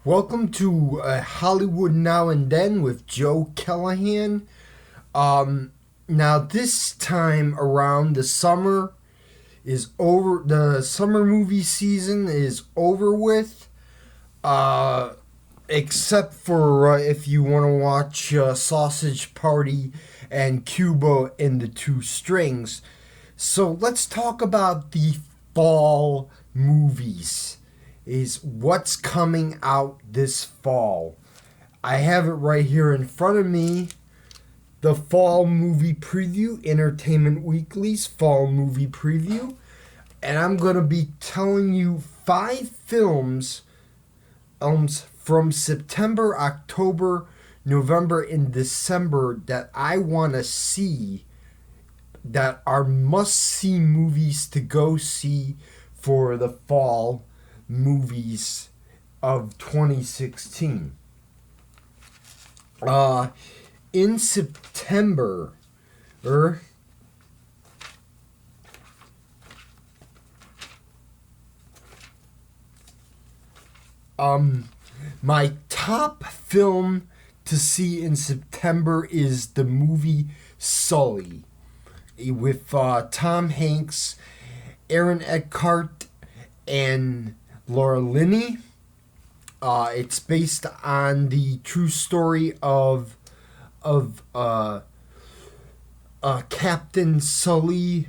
Welcome to Hollywood Now and Then with Joe Callahan. Now, this time around, the summer is over. The summer movie season is over with, uh, except for if you want to watch Sausage Party and Cuba and the Two Strings. So, let's talk about the fall movies. Is what's coming out this fall. I have it right here in front of me. The Fall Movie Preview, Entertainment Weekly's Fall Movie Preview. And I'm going to be telling you 5 films from September, October, November, and December that I want to see, that are must see movies to go see for the fall movies of 2016. In September, er, my top film to see in September is the movie Sully with Tom Hanks, Aaron Eckhart, and Laura Linney. It's based on the true story of Captain Sully,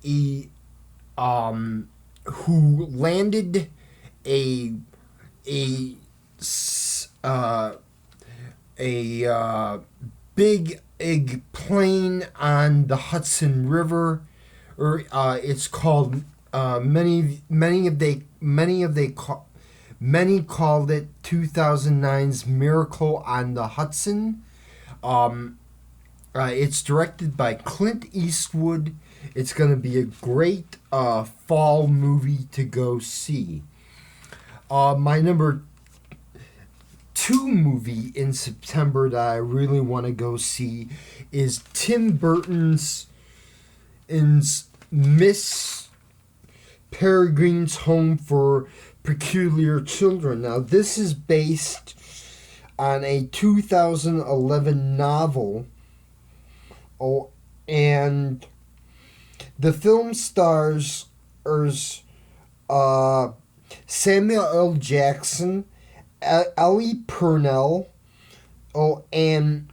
he, who landed a a uh, big plane on the Hudson River, or it's called many called it 2009's Miracle on the Hudson. It's directed by Clint Eastwood. It's going to be a great fall movie to go see. My number 2 movie in September that I really want to go see is Tim Burton's Miss Peregrine's Home for Peculiar Children. Now, this is based on a 2011 novel. And the film stars Samuel L. Jackson, Ellie Purnell, and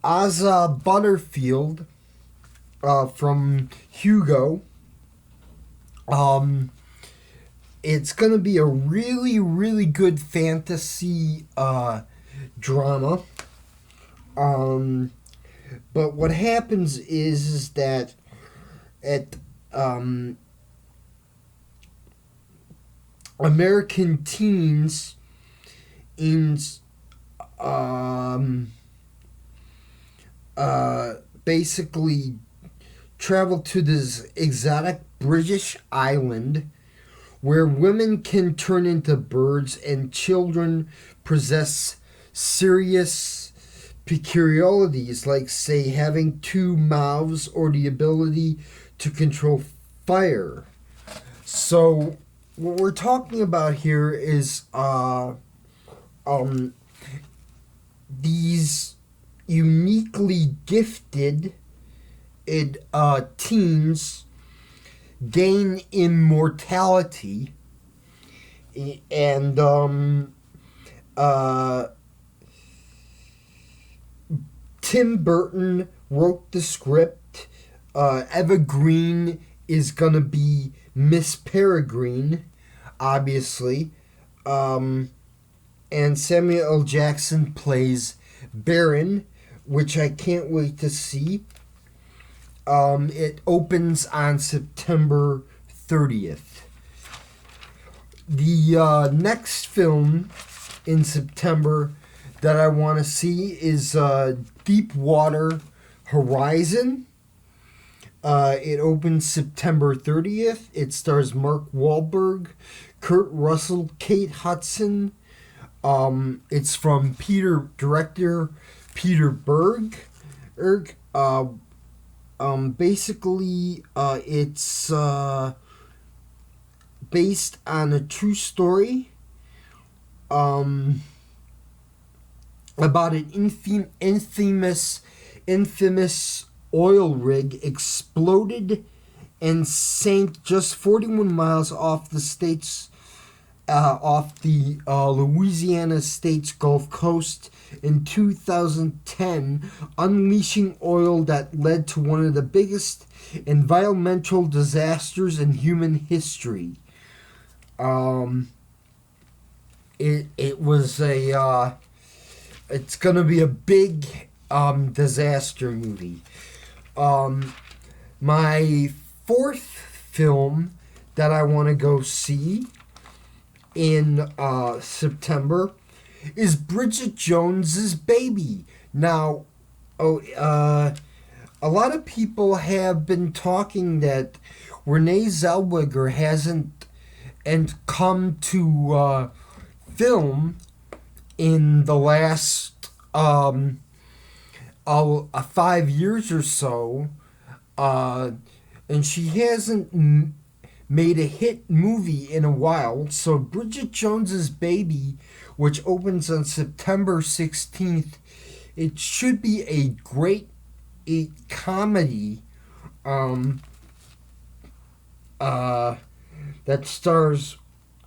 Asa Butterfield from Hugo. It's going to be a really, really good fantasy drama. But what happens is that at American teens in basically travel to this exotic British island where women can turn into birds and children possess serious peculiarities, like, say, having 2 mouths or the ability to control fire. So, what we're talking about here is these uniquely gifted teens gain immortality, and Tim Burton wrote the script. Eva Green is gonna be Miss Peregrine, obviously, and Samuel L. Jackson plays Baron, which I can't wait to see. It opens on September 30th. The next film in September that I want to see is Deepwater Horizon. It opens September 30th. It stars Mark Wahlberg, Kurt Russell, Kate Hudson. It's from director Peter Berg. Basically, it's based on a true story um, about an infamous oil rig exploded and sank just 41 miles off the Louisiana state's Gulf Coast in 2010, unleashing oil that led to one of the biggest environmental disasters in human history. Um, it was it's gonna be a big disaster movie. Um, my fourth film that I want to go see in September is Bridget Jones's Baby. Now, a lot of people have been talking that Renee Zellweger hasn't and come to film in the last 5 years or so, and she hasn't made a hit movie in a while. So Bridget Jones's Baby, which opens on September 16th, it should be a great comedy that stars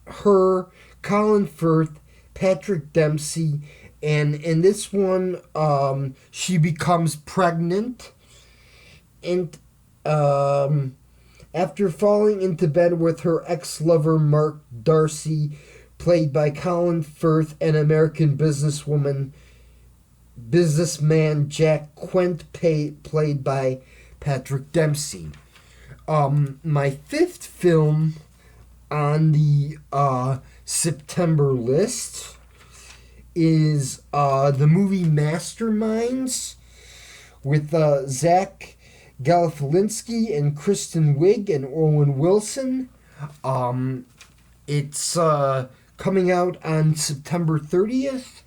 her, Colin Firth, Patrick Dempsey, and in this one, she becomes pregnant, and after falling into bed with her ex-lover Mark Darcy, played by Colin Firth, and American businessman Jack Quint, played by Patrick Dempsey. My fifth film on the September list is the movie Masterminds with Zach Galifianakis and Kristen Wiig and Owen Wilson. It's coming out on September 30th.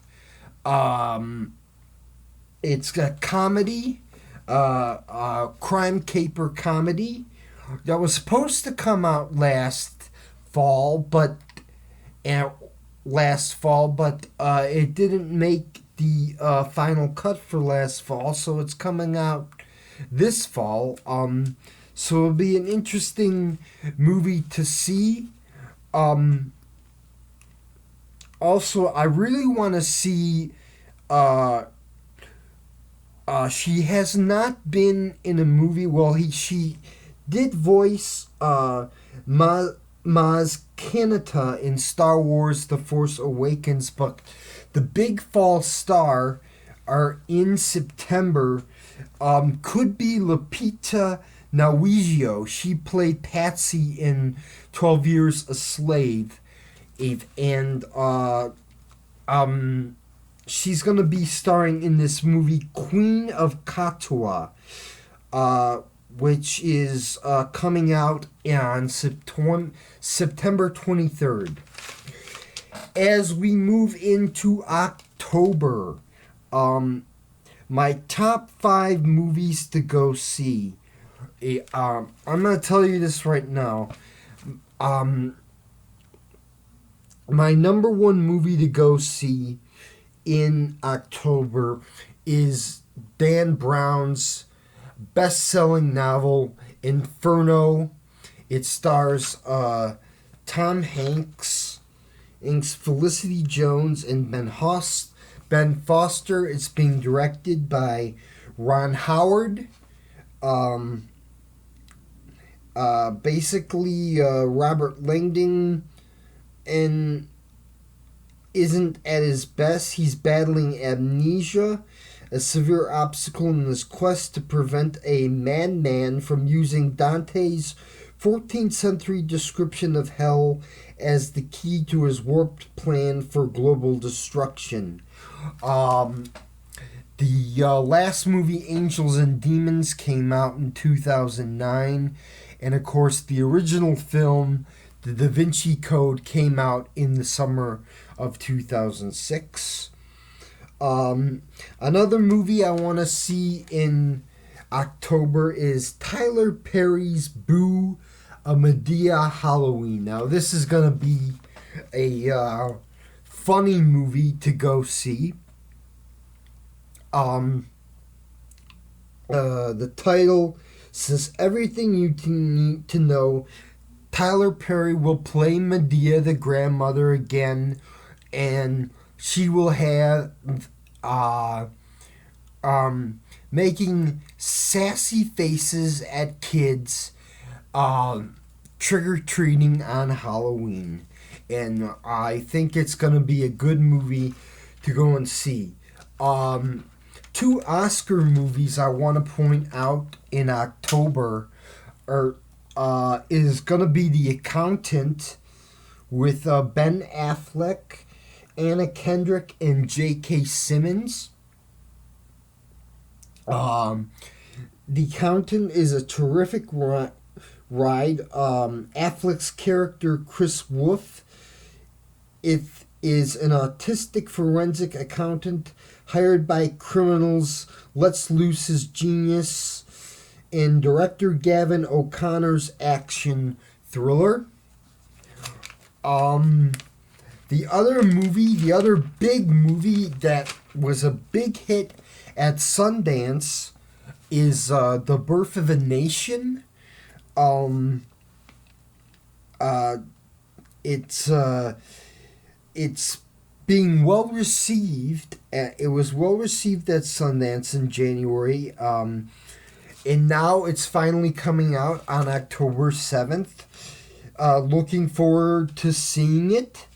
It's a comedy, crime caper comedy that was supposed to come out last fall, but it didn't make the final cut for last fall, so it's coming out this fall. So it'll be an interesting movie to see. Also, I really want to see. She has not been in a movie. Well, she did voice Maz Kanata in Star Wars: The Force Awakens, but the big fall star are in September. Could be Lupita Nyong'o. She played Patsy in 12 Years a Slave, and she's gonna be starring in this movie Queen of Katwa, which is coming out on September 23rd. As we move into October, my top 5 movies to go see. I'm gonna tell you this right now. My number 1 movie to go see in October is Dan Brown's best-selling novel Inferno. It stars Tom Hanks, Felicity Jones, and Ben Foster. It's being directed by Ron Howard. Basically, Robert Langdon isn't at his best. He's battling amnesia, a severe obstacle in his quest to prevent a madman from using Dante's 14th century description of hell as the key to his warped plan for global destruction. The last movie, Angels and Demons, came out in 2009, and of course the original film, The Da Vinci Code, came out in the summer of 2006. Another movie I want to see in October is Tyler Perry's Boo, A Madea Halloween. Now, this is going to be a funny movie to go see. The title says everything you need to know. Tyler Perry will play Medea, the grandmother, again, and she will have making sassy faces at kids trick-or-treating on Halloween. And I think it's going to be a good movie to go and see. Two Oscar movies I want to point out in October is going to be The Accountant with Ben Affleck, Anna Kendrick, and J.K. Simmons. The Accountant is a terrific ride. Affleck's character, Chris Wolf, is an autistic forensic accountant hired by criminals, lets loose his genius in director Gavin O'Connor's action thriller. The other big movie that was a big hit at Sundance is The Birth of a Nation. It's being well received. It was well received at Sundance in January, and now it's finally coming out on October 7th. Looking forward to seeing it.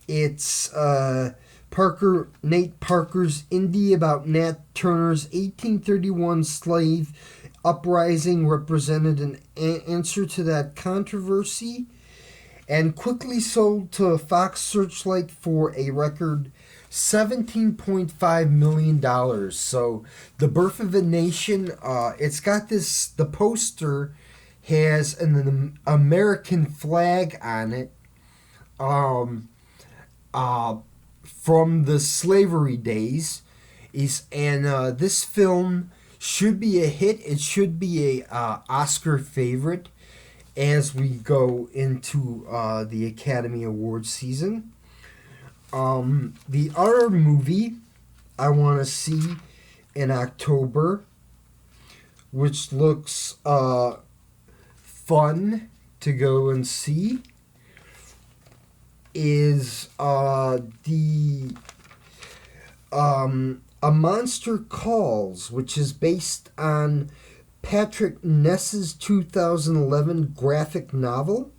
It's Nate Parker's indie about Nat Turner's 1831 slave uprising represented an answer to that controversy, and quickly sold to Fox Searchlight for a record $17.5 million. So, The Birth of a Nation, it's got this, the poster has an American flag on it, from the slavery days. This film should be a hit. It should be a Oscar favorite as we go into the Academy Awards season. The other movie I want to see in October, which looks fun to go and see, is A Monster Calls, which is based on Patrick Ness's 2011 graphic novel.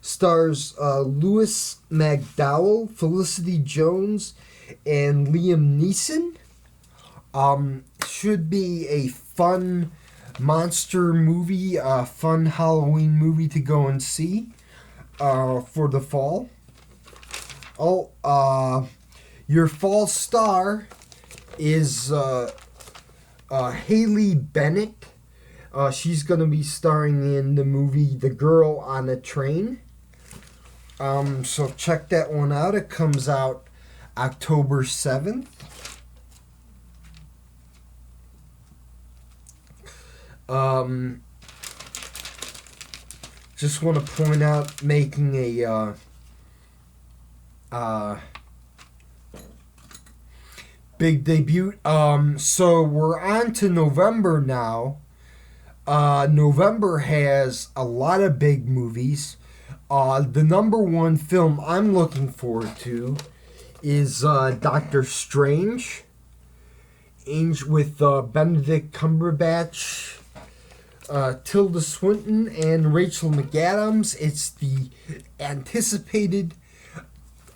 Stars Louis McDowell, Felicity Jones, and Liam Neeson. Should be a fun monster movie, a fun Halloween movie to go and see for the fall. Your fall star is Haley Bennett. She's going to be starring in the movie The Girl on a Train. So check that one out. It comes out October 7th. Just want to point out, making a big debut. So we're on to November now. November has a lot of big movies. The number one film I'm looking forward to is Doctor Strange. With Benedict Cumberbatch, Tilda Swinton, and Rachel McAdams. It's the anticipated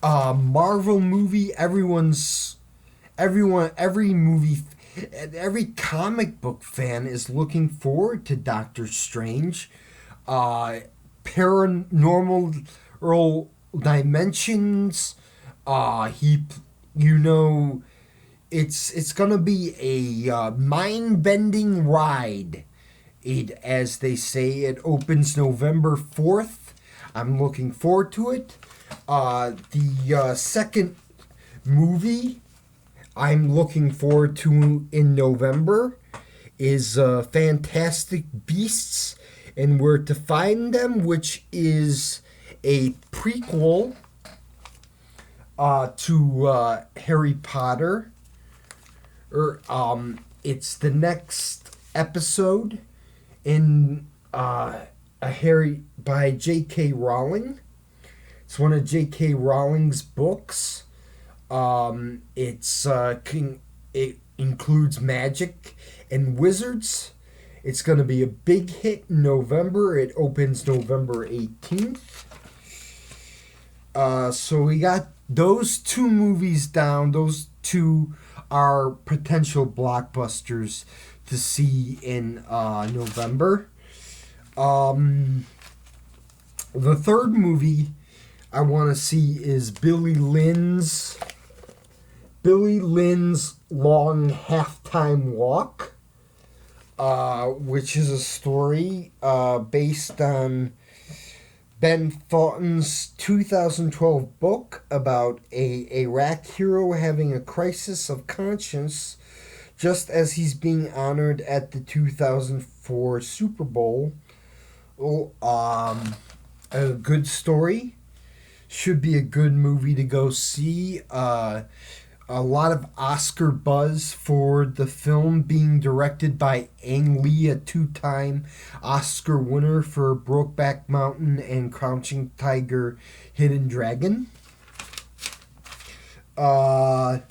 Marvel movie. Every comic book fan is looking forward to Doctor Strange. Paranormal dimensions. It's gonna be a mind-bending ride. As they say, it opens November 4th. I'm looking forward to it. The second movie I'm looking forward to in November is Fantastic Beasts and Where to Find Them, which is a prequel to Harry Potter. It's the next episode in a Harry by J.K. Rowling. It's one of J.K. Rowling's books. It includes magic and wizards. It's going to be a big hit in November. It opens November 18th. So we got those two movies down. Those two are potential blockbusters to see in November. The third movie I want to see is Billy Lynn's Long Halftime Walk, which is a story based on Ben Thornton's 2012 book about a Iraq hero having a crisis of conscience just as he's being honored at the 2004 Super Bowl. A good story. Should be a good movie to go see. A lot of Oscar buzz for the film, being directed by Ang Lee, a two-time Oscar winner for Brokeback Mountain and Crouching Tiger, Hidden Dragon. My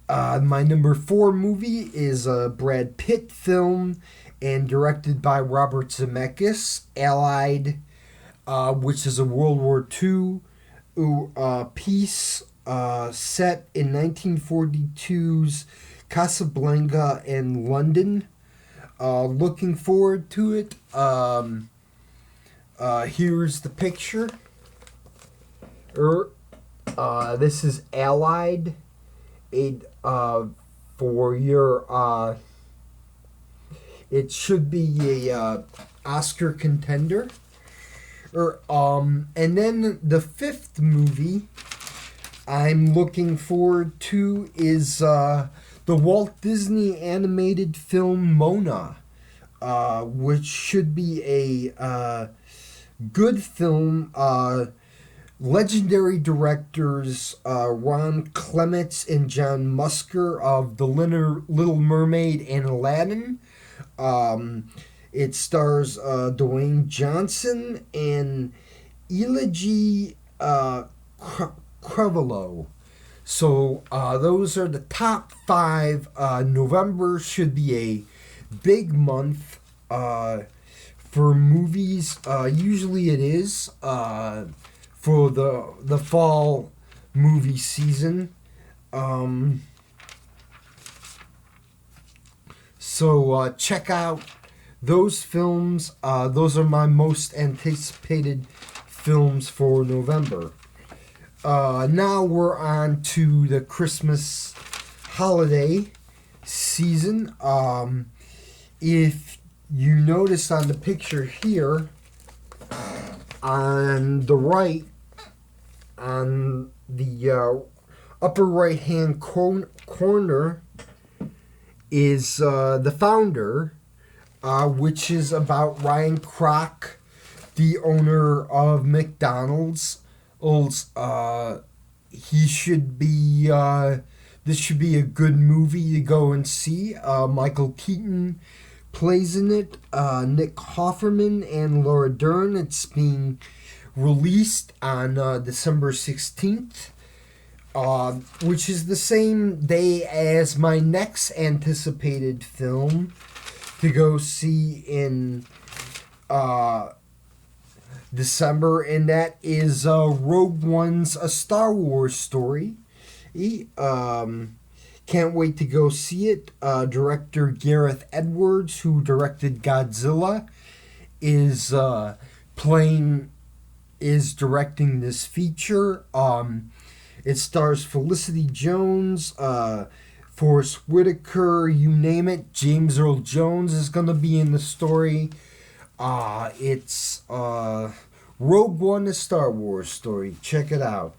number 4 movie is a Brad Pitt film and directed by Robert Zemeckis, Allied, which is a World War II piece set in 1942's Casablanca and London. Looking forward to it. Here's the picture. This is Allied. For your it should be a Oscar contender. And then the 5th movie I'm looking forward to is the Walt Disney animated film Mona, which should be a good film. Legendary directors Ron Clements and John Musker of The Little Mermaid and Aladdin. It stars Dwayne Johnson and Elijah Crevelo. So those are the top 5. November should be a big month for movies. Usually it is for the fall movie season. So check out those films. Those are my most anticipated films for November. Now we're on to the Christmas holiday season. If you notice on the picture here, on the right, on the upper right hand corner, is the Founder, which is about Ryan Kroc, the owner of McDonald's. He should be. This should be a good movie to go and see. Michael Keaton plays in it. Nick Offerman and Laura Dern. It's being released on December 16th, which is the same day as my next anticipated film to go see in December, and that is Rogue One's A Star Wars Story. Can't wait to go see it. Director Gareth Edwards, who directed Godzilla, is directing this feature. It stars Felicity Jones, Forrest Whitaker, you name it. James Earl Jones is going to be in the story. It's Rogue One, A Star Wars Story. Check it out.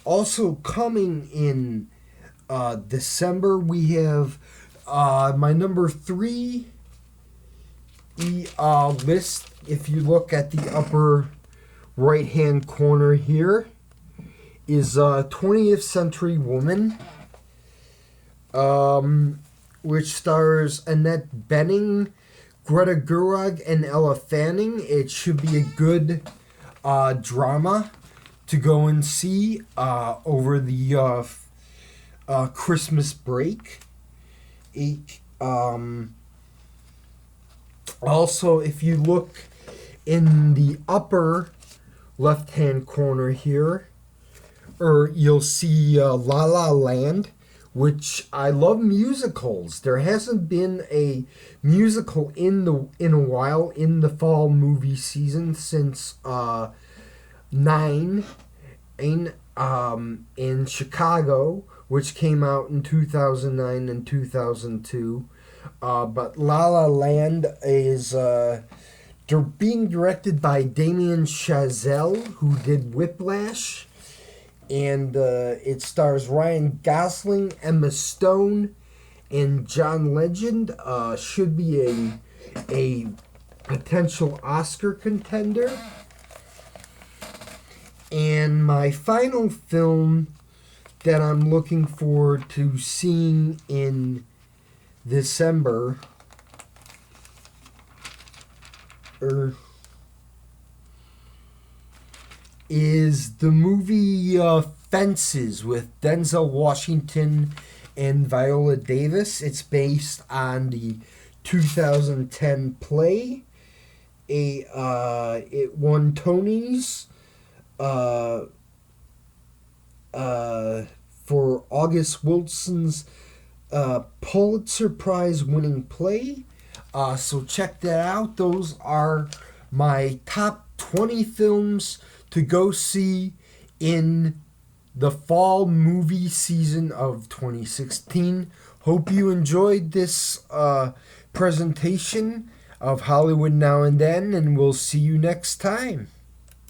Also coming in December, we have my number 3 list, if you look at the upper right hand corner here, is 20th Century Woman, which stars Annette Bening, Greta Gerwig, and Ella Fanning. It should be a good drama to go and see over the Christmas break. Also, if you look in the upper left-hand corner here, you'll see La La Land, which I love musicals. There hasn't been a musical in a while in the fall movie season since Nine in Chicago, which came out in 2009 and 2002. But La La Land is being directed by Damien Chazelle, who did Whiplash. And it stars Ryan Gosling, Emma Stone, and John Legend. Should be a potential Oscar contender. And my final film that I'm looking forward to seeing in December is the movie Fences with Denzel Washington and Viola Davis. It's based on the 2010 play. It won Tonys for August Wilson's Pulitzer Prize winning play. So check that out. Those are my top 20 films to go see in the fall movie season of 2016. Hope you enjoyed this presentation of Hollywood Now and Then, and we'll see you next time.